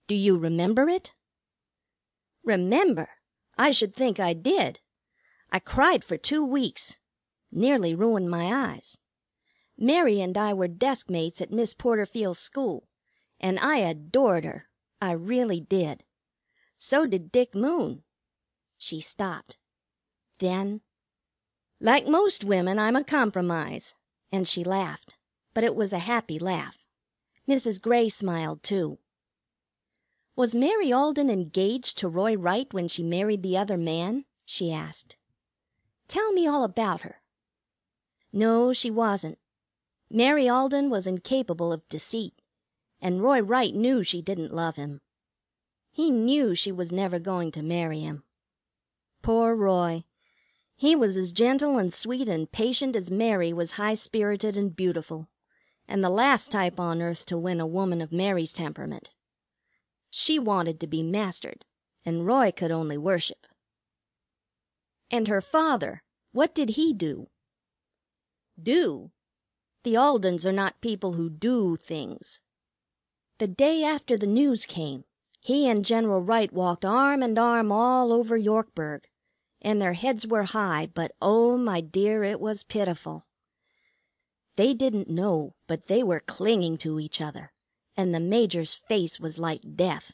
Do you remember it?" "Remember? I should think I did. I cried for 2 weeks. Nearly ruined my eyes. Mary and I were desk mates at Miss Porterfield's school, and I adored her. I really did. So did Dick Moon." She stopped. Then, "Like most women, I'm a compromise." And she laughed, but it was a happy laugh. Mrs. Grey smiled too. "Was Mary Alden engaged to Roy Wright when she married the other man?" she asked. "Tell me all about her." "No, she wasn't. Mary Alden was incapable of deceit, and Roy Wright knew she didn't love him. He knew she was never going to marry him. Poor Roy! He was as gentle and sweet and patient as Mary was high-spirited and beautiful, and the last type on earth to win a woman of Mary's temperament. She wanted to be mastered, and Roy could only worship." "And her father, what did he do?" "Do? The Aldens are not people who do things. The day after the news came, he and General Wright walked arm and arm all over Yorkburg, and their heads were high, but oh, my dear, it was pitiful. They didn't know, but they were clinging to each other, and the Major's face was like death."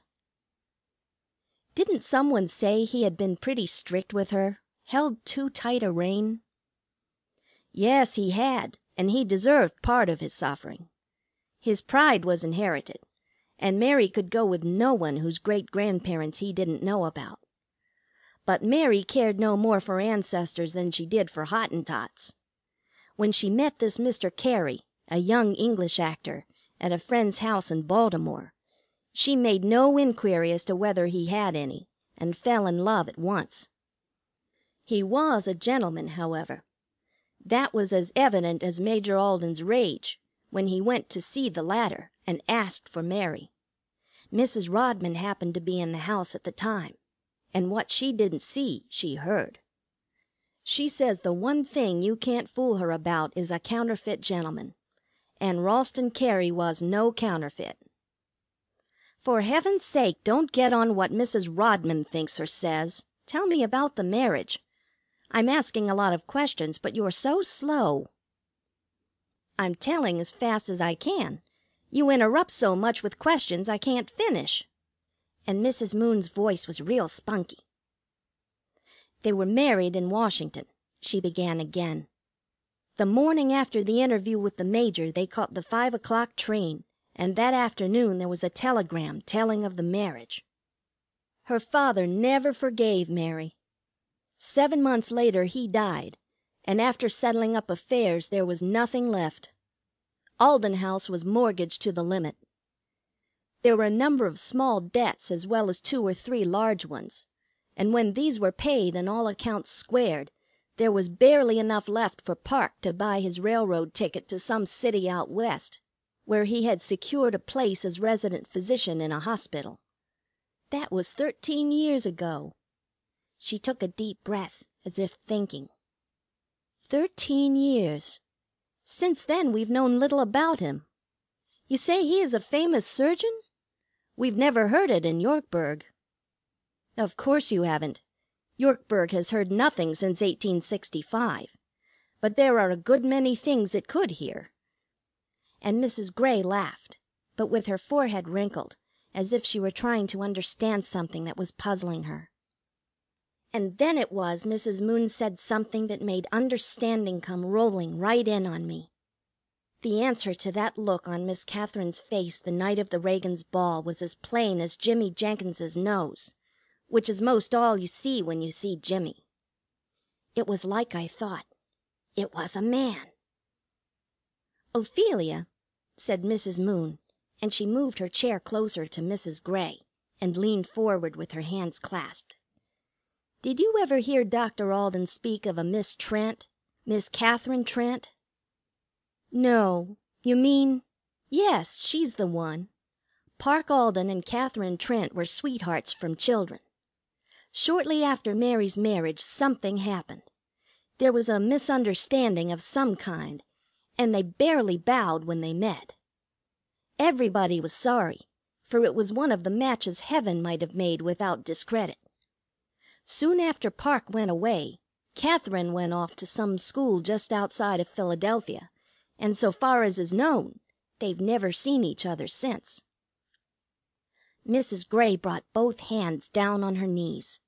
"Didn't someone say he had been pretty strict with her, held too tight a rein?" "Yes, he had, and he deserved part of his suffering. His pride was inherited, and Mary could go with no one whose great-grandparents he didn't know about. But Mary cared no more for ancestors than she did for Hottentots. When she met this Mr. Cary, a young English actor, at a friend's house in Baltimore, she made no inquiry as to whether he had any, and fell in love at once. He was a gentleman, however. That was as evident as Major Alden's rage when he went to see the latter and asked for Mary. Mrs. Rodman happened to be in the house at the time, and what she didn't see she heard. She says the one thing you can't fool her about is a counterfeit gentleman, and Ralston Cary was no counterfeit." "For heaven's sake, don't get on what Mrs. Rodman thinks or says. Tell me about the marriage. I'm asking a lot of questions, but you're so slow." "I'm telling as fast as I can. You interrupt so much with questions I can't finish." And Mrs. Moon's voice was real spunky. "They were married in Washington," she began again. "The morning after the interview with the Major they caught the 5 o'clock train, and that afternoon there was a telegram telling of the marriage. Her father never forgave Mary. 7 months later he died, and after settling up affairs there was nothing left. Alden House was mortgaged to the limit. There were a number of small debts as well as 2 or 3 large ones, and when these were paid and all accounts squared, there was barely enough left for Park to buy his railroad ticket to some city out west, where he had secured a place as resident physician in a hospital. That was 13 years ago." She took a deep breath, as if thinking. 13 years. Since then we've known little about him. You say he is a famous surgeon? We've never heard it in Yorkburg." "Of course you haven't. Yorkburg has heard nothing since 1865. But there are a good many things it could hear." And Mrs. Grey laughed, but with her forehead wrinkled, as if she were trying to understand something that was puzzling her. And then it was Mrs. Moon said something that made understanding come rolling right in on me. The answer to that look on Miss Katherine's face the night of the Reagans' ball was as plain as Jimmy Jenkins's nose, which is most all you see when you see Jimmy. It was like I thought. It was a man. "Ophelia," said Mrs. Moon, and she moved her chair closer to Mrs. Grey and leaned forward with her hands clasped. "Did you ever hear Dr. Alden speak of a Miss Trent, Miss Katherine Trent?" "No. You mean—" "Yes, she's the one. Park Alden and Katherine Trent were sweethearts from children. Shortly after Mary's marriage something happened. There was a misunderstanding of some kind, and they barely bowed when they met. Everybody was sorry, for it was one of the matches Heaven might have made without discredit. Soon after Park went away, Catherine went off to some school just outside of Philadelphia, and so far as is known, they've never seen each other since. Mrs. Gray brought both hands down on her knees.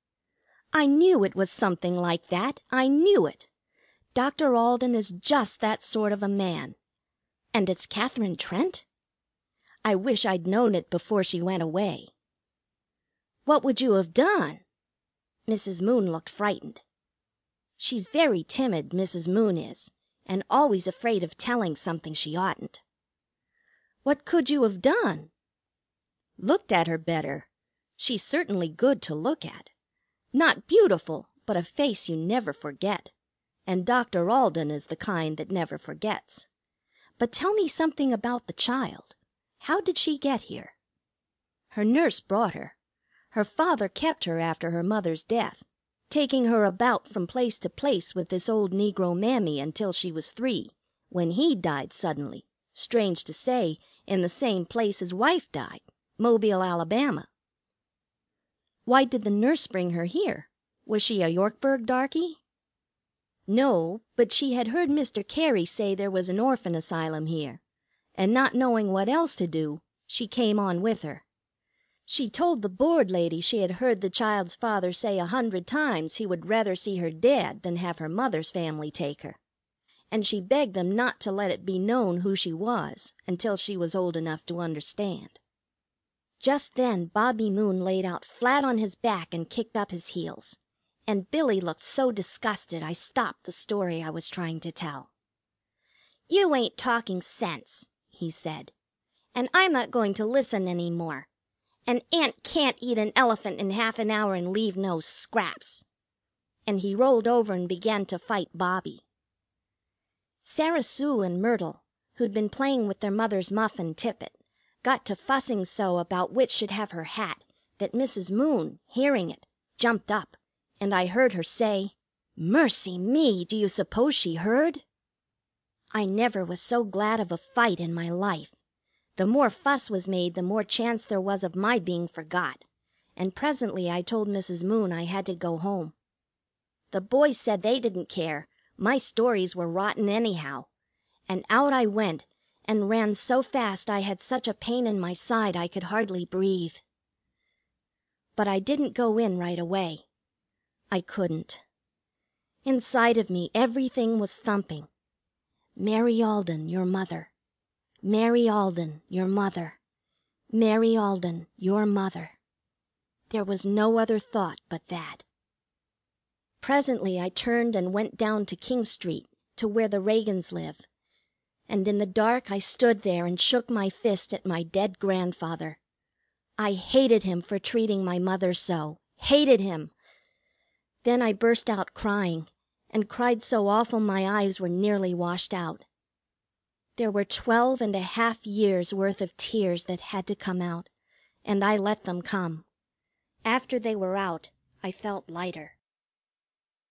I knew it was something like that. I knew it. Dr. Alden is just that sort of a man. And it's Catherine Trent? I wish I'd known it before she went away. What would you have done? Mrs. Moon looked frightened. She's very timid, Mrs. Moon is, and always afraid of telling something she oughtn't. What could you have done? Looked at her better. She's certainly good to look at. Not beautiful, but a face you never forget. And Dr. Alden is the kind that never forgets. But tell me something about the child. How did she get here? Her nurse brought her. Her father kept her after her mother's death, taking her about from place to place with this old Negro mammy until she was 3, when he died suddenly, strange to say, in the same place his wife died, Mobile, Alabama. Why did the nurse bring her here? Was she a Yorkburg darky? No, but she had heard Mr. Cary say there was an orphan asylum here, and not knowing what else to do, she came on with her. She told the board lady she had heard the child's father say 100 times he would rather see her dead than have her mother's family take her, and she begged them not to let it be known who she was until she was old enough to understand. Just then Bobby Moon laid out flat on his back and kicked up his heels, and Billy looked so disgusted I stopped the story I was trying to tell. "You ain't talking sense," he said, "and I'm not going to listen any more. An ant can't eat an elephant in half an hour and leave no scraps." And he rolled over and began to fight Bobby. Sarah Sue and Myrtle, who'd been playing with their mother's muffin tippet, got to fussing so about which should have her hat that Mrs. Moon, hearing it, jumped up, and I heard her say, "Mercy me, do you suppose she heard?" I never was so glad of a fight in my life. The more fuss was made, the more chance there was of my being forgot, and presently I told Mrs. Moon I had to go home. The boys said they didn't care. My stories were rotten anyhow, and out I went, and ran so fast I had such a pain in my side I could hardly breathe. But I didn't go in right away. I couldn't. Inside of me everything was thumping. Mary Alden, your mother. Mary Alden, your mother. Mary Alden, your mother. There was no other thought but that. Presently I turned and went down to King Street, to where the Reagans live, and in the dark I stood there and shook my fist at my dead grandfather. I hated him for treating my mother so. Hated him. Then I burst out crying, and cried so awful my eyes were nearly washed out. There were 12.5 years' worth of tears that had to come out, and I let them come. After they were out, I felt lighter.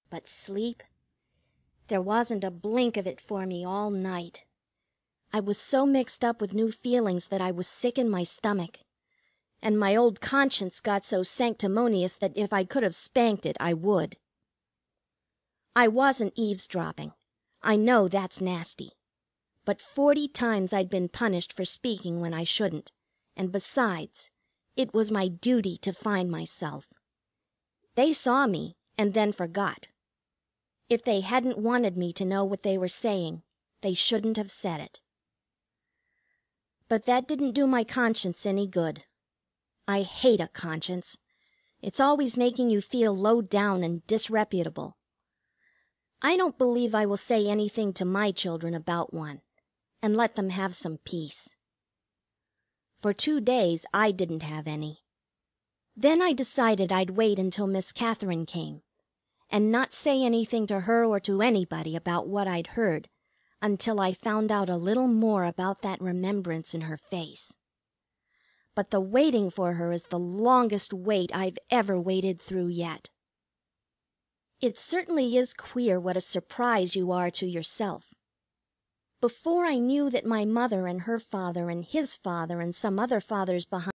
But sleep? There wasn't a blink of it for me all night. I was so mixed up with new feelings that I was sick in my stomach, and my old conscience got so sanctimonious that if I could have spanked it, I would. I wasn't eavesdropping. I know that's nasty. But 40 times I'd been punished for speaking when I shouldn't, and besides, it was my duty to find myself. They saw me and then forgot. If they hadn't wanted me to know what they were saying, they shouldn't have said it. But that didn't do my conscience any good. I hate a conscience. It's always making you feel low down and disreputable. I don't believe I will say anything to my children about one, and let them have some peace. For 2 days I didn't have any. Then I decided I'd wait until Miss Katherine came, and not say anything to her or to anybody about what I'd heard until I found out a little more about that remembrance in her face. But the waiting for her is the longest wait I've ever waited through yet. It certainly is queer what a surprise you are to yourself. Before I knew that my mother and her father and his father and some other fathers behind